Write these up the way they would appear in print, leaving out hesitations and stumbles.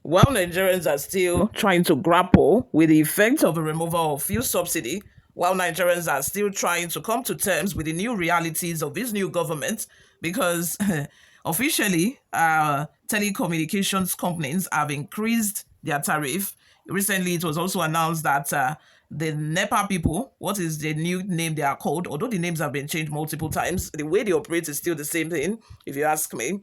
While Nigerians are still trying to grapple with the effect of the removal of fuel subsidy, while Nigerians are still trying to come to terms with the new realities of this new government, because officially, telecommunications companies have increased their tariff. Recently, it was also announced that the NEPA people, what is the new name they are called, although the names have been changed multiple times, the way they operate is still the same thing, if you ask me.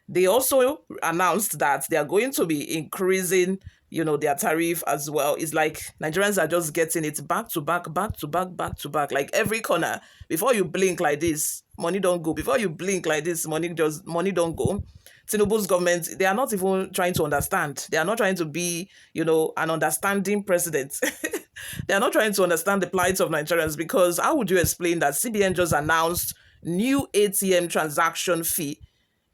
They also announced that they are going to be increasing, their tariff as well. It's like Nigerians are just getting it back to back, back to back, back to back, like every corner. Before you blink like this, money don't go. Before you blink like this, money don't go. Tinubu's government, they are not even trying to understand. They are not trying to be, an understanding president. They are not trying to understand the plight of Nigerians, because how would you explain that CBN just announced new ATM transaction fee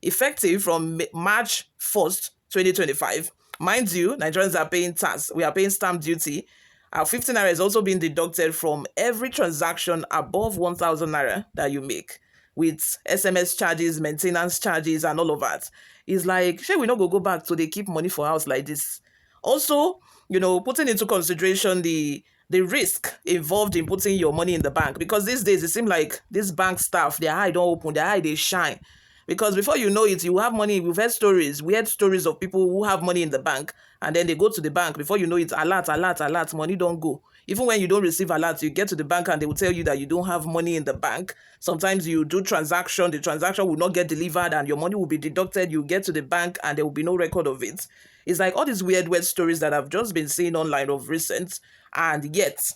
effective from March 1st, 2025. Mind you, Nigerians are paying tax. We are paying stamp duty. Our 15 naira is also being deducted from every transaction above 1,000 naira that you make, with SMS charges, maintenance charges, and all of that. It's like, shey we not go back to they keep money for house like this. Also, putting into consideration the risk involved in putting your money in the bank, because these days it seems like this bank staff, their eye don't open, their eye they shine. Because before you know it, you have money. We've heard stories, weird stories of people who have money in the bank and then they go to the bank. Before you know it, alert, money don't go. Even when you don't receive alert, you get to the bank and they will tell you that you don't have money in the bank. Sometimes you do transaction, the transaction will not get delivered and your money will be deducted. You get to the bank and there will be no record of it. It's like all these weird stories that I've just been seeing online of recent, and yet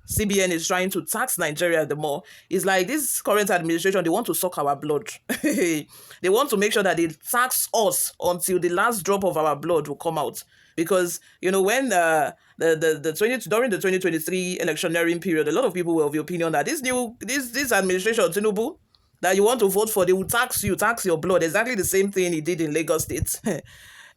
CBN is trying to tax Nigeria the more. It's like this current administration, they want to suck our blood. They want to make sure that they tax us until the last drop of our blood will come out. Because, when during the 2023 electioneering period, a lot of people were of the opinion that this administration, Tinubu, that you want to vote for, they will tax your blood. Exactly the same thing he did in Lagos State.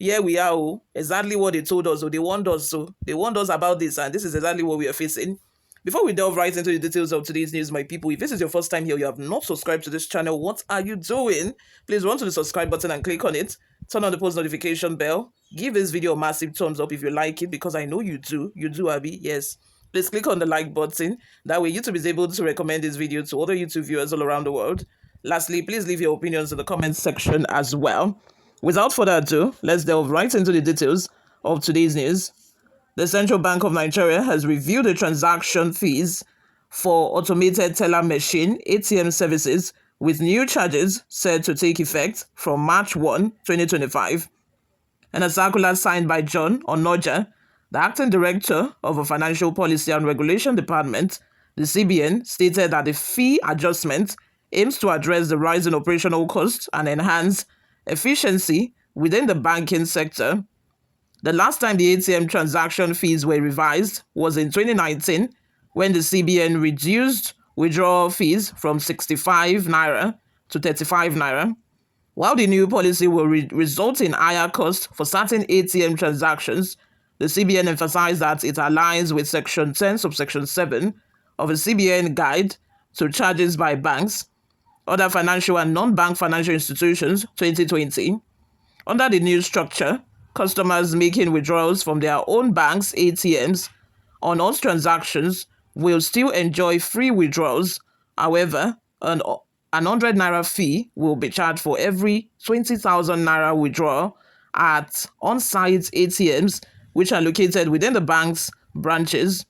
Here we are, exactly what they told us. They warned us. They warned us about this, and this is exactly what we are facing. Before we delve right into the details of today's news, my people, if this is your first time here, you have not subscribed to this channel, what are you doing? Please run to the subscribe button and click on it. Turn on the post notification bell. Give this video a massive thumbs up if you like it, because I know you do. You do, Abby. Yes. Please click on the like button. That way YouTube is able to recommend this video to other YouTube viewers all around the world. Lastly, please leave your opinions in the comment section as well. Without further ado, let's delve right into the details of today's news. The Central Bank of Nigeria has reviewed the transaction fees for automated teller machine ATM services, with new charges set to take effect from March 1, 2025. In a circular signed by John Onoja, the acting director of the Financial Policy and Regulation Department, the CBN, stated that the fee adjustment aims to address the rise in operational costs and enhance efficiency within the banking sector. The last time the ATM transaction fees were revised was in 2019, when the CBN reduced withdrawal fees from 65 naira to 35 naira. While the new policy will result in higher costs for certain ATM transactions, the CBN emphasized that it aligns with Section 10, subsection 7 of the CBN Guide to Charges by Banks, Other Financial and Non-Bank Financial Institutions, 2020. Under the new structure, customers making withdrawals from their own bank's ATMs on all transactions will still enjoy free withdrawals. However, an 100 naira fee will be charged for every 20,000 naira withdrawal at on-site ATMs, which are located within the bank's branches.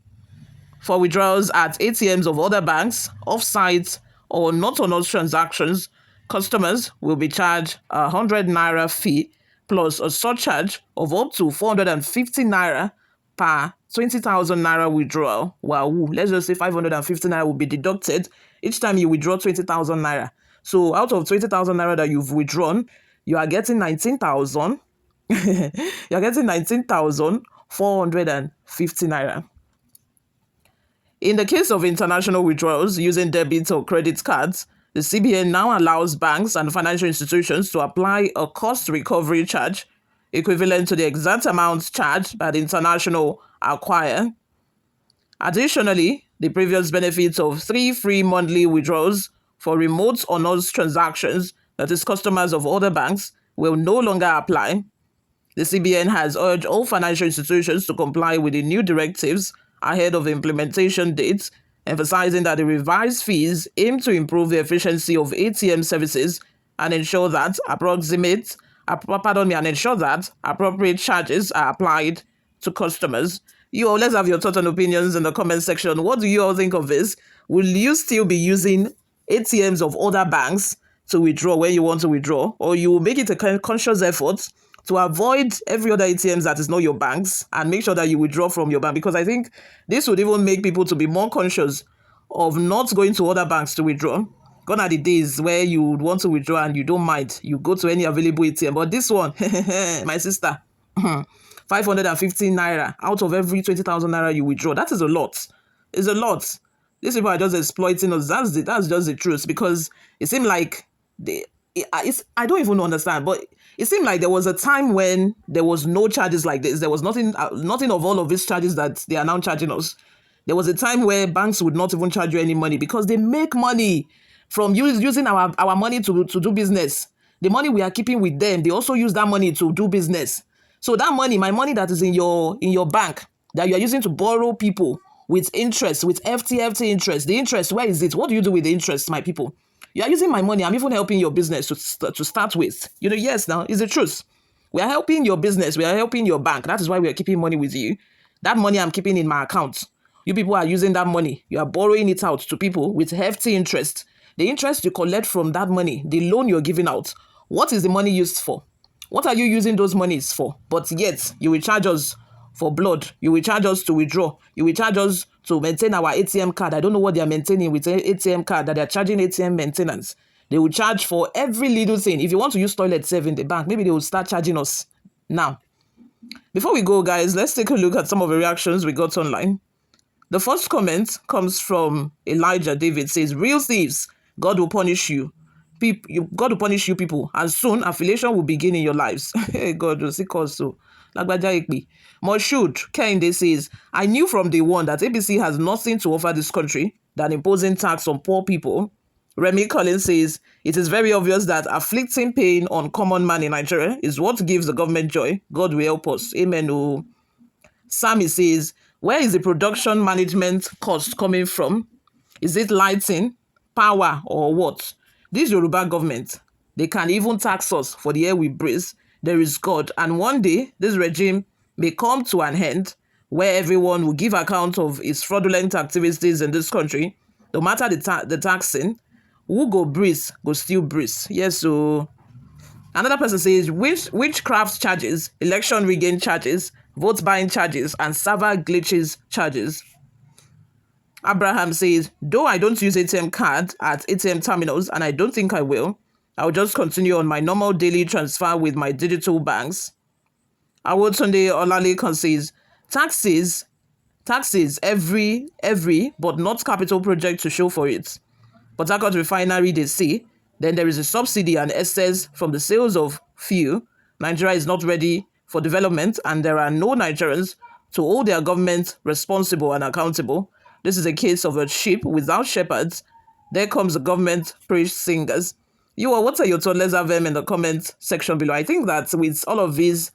For withdrawals at ATMs of other banks, off-site or not on all transactions, customers will be charged a 100 naira fee plus a surcharge of up to 450 naira per 20,000 naira withdrawal. Wow, let's just say 550 naira will be deducted each time you withdraw 20,000 naira. So out of 20,000 naira that you've withdrawn, you are getting 19,000. You're getting 19,450 naira. In the case of international withdrawals using debit or credit cards, the CBN now allows banks and financial institutions to apply a cost recovery charge equivalent to the exact amount charged by the international acquirer. Additionally, the previous benefits of 3 free monthly withdrawals for remote or non transactions, that is customers of other banks, will no longer apply. The CBN has urged all financial institutions to comply with the new directives ahead of the implementation dates, emphasizing that the revised fees aim to improve the efficiency of ATM services and ensure that appropriate charges are applied to customers. You all, let's have your thoughts and opinions in the comment section. What do you all think of this? Will you still be using ATMs of other banks to withdraw when you want to withdraw, or you will make it a conscious effort to avoid every other ATMs that is not your banks and make sure that you withdraw from your bank? Because I think this would even make people to be more conscious of not going to other banks to withdraw. Gone are the days where you would want to withdraw and you don't mind. You go to any available ATM. But this one, my sister, 515 naira out of every 20,000 naira you withdraw. That is a lot. It's a lot. These people are just exploiting us. That's just the truth, because it seemed like I don't even understand, but it seemed like there was a time when there was no charges like this. There was nothing of all of these charges that they are now charging us. There was a time where banks would not even charge you any money because they make money from using our money to do business. The money we are keeping with them, they also use that money to do business. So that money, my money that is in your bank, that you are using to borrow people with interest, with FT interest, the interest, where is it? What do you do with the interest, my people? You are using my money. I'm even helping your business to start with. Yes, now, it's the truth. We are helping your business. We are helping your bank. That is why we are keeping money with you. That money I'm keeping in my account. You people are using that money. You are borrowing it out to people with hefty interest. The interest you collect from that money, the loan you're giving out, what is the money used for? What are you using those monies for? But yet, you will charge us for blood. You will charge us to withdraw. You will charge us to maintain our ATM card. I don't know what they are maintaining with ATM card, that they are charging ATM maintenance. They will charge for every little thing. If you want to use toilet save in the bank, maybe they will start charging us now. Before we go, guys, let's take a look at some of the reactions we got online. The first comment comes from Elijah David. Says, real thieves, God will punish you. God will punish you people, and soon affiliation will begin in your lives. God will see also. Moshood Kende says, I knew from day one that ABC has nothing to offer this country than imposing tax on poor people. Remy Collins says, it is very obvious that afflicting pain on common man in Nigeria is what gives the government joy. God will help us. Amen. Oh. Sammy says, where is the production management cost coming from? Is it lighting, power, or what? This Yoruba government, they can even tax us for the air we breathe. There is God, and one day this regime may come to an end where everyone will give account of its fraudulent activities in this country. No matter the taxing, who go breathe, go still breathe. Yes, so another person says, witchcraft charges, election rigging charges, vote buying charges, and server glitches charges. Abraham says, though I don't use ATM card at ATM terminals, and I don't think I will, I'll just continue on my normal daily transfer with my digital banks. Awotunde Olalekan says, taxes every, but not capital project to show for it. Port Harcourt refinery, they say, then there is a subsidy and excess from the sales of fuel. Nigeria is not ready for development, and there are no Nigerians to hold their government responsible and accountable. This is a case of a sheep without shepherds. There comes the government praise singers. What are your thoughts? Let's have them in the comment section below. I think that with all of this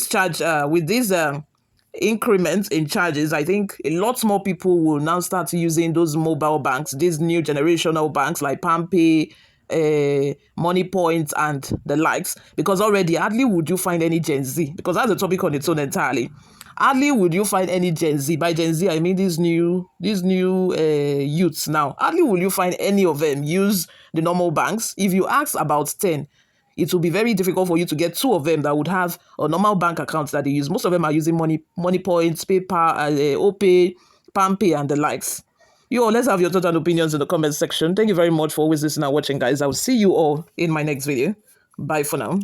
charge, with these increments in charges, I think a lot more people will now start using those mobile banks, these new generational banks like PalmPay, Money Point, and the likes. Because already, hardly would you find any Gen Z, because that's a topic on its own entirely. Hardly would you find any Gen Z. By Gen Z, I mean these new youths now. Hardly will you find any of them use the normal banks. If you ask about 10, it will be very difficult for you to get 2 of them that would have a normal bank account that they use. Most of them are using Money Points, PayPal, OPay, PalmPay, and the likes. Let's have your thoughts and opinions in the comment section. Thank you very much for always listening and watching, guys. I will see you all in my next video. Bye for now.